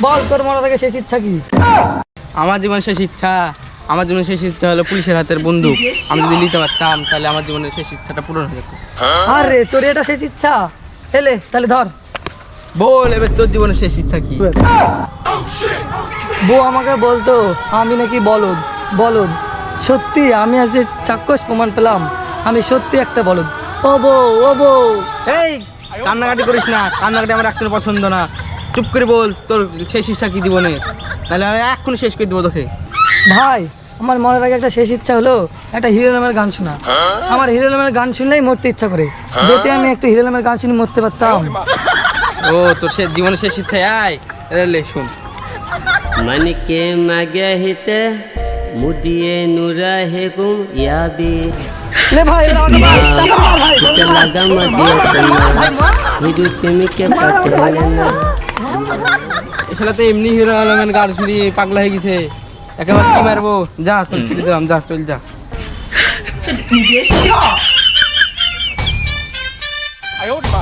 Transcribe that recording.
বল তোর মনে থেকে শেষ ইচ্ছা কি? আমার জীবনের শেষ ইচ্ছা হলো পুলিশের হাতের বন্দুক। আমি যদি নিতে পারতাম তাহলে আমার জীবনের শেষ ইচ্ছাটা পূরণ হয়ে যেত। আরে তোর এটা শেষ ইচ্ছা? এলে তাহলে ধর। বল এবার তোর জীবনের শেষ ইচ্ছা কি? বউ আমাকে বলতো আমি নাকি বলদ বলদ। সত্যি আমি আজ যে চাক্ষুষ প্রমাণ পেলাম আমি সত্যি একটা বলদ। ও বউ এই কান্নাকাটি করিস না, কান্নাকাটি আমার একদম পছন্দ না। চুপ করে বল তোর শেষ ইচ্ছা কি জীবনে, তাহলে আমি এক্ষুনি শেষ করে দেবো তোকে। ভাই আমার মনের আগে একটা শেষ ইচ্ছা হলো একটা হিরো নামের গান শোনা। আমার হিরো নামের গান শুনলেই মরতে ইচ্ছা করে। যদি আমি একটু হিরো নামের গান শুনে মরতে পারতাম। ও তোর জীবনের শেষ ইচ্ছা আয় লে শুন। मन के मगहिते मुदिए नुरा है गुम याबी ले भाई लगा मदिए सन्ना हिदू तिमी के पाते होलेना এছাড়া তো এমনি হিরো আলমের গান শুনি পাগলা হয়ে গেছে, একেবারে কি মারবো। যা তোর ছেড়ে দিলাম, যা চল যা। 你别笑！哎呦我的妈！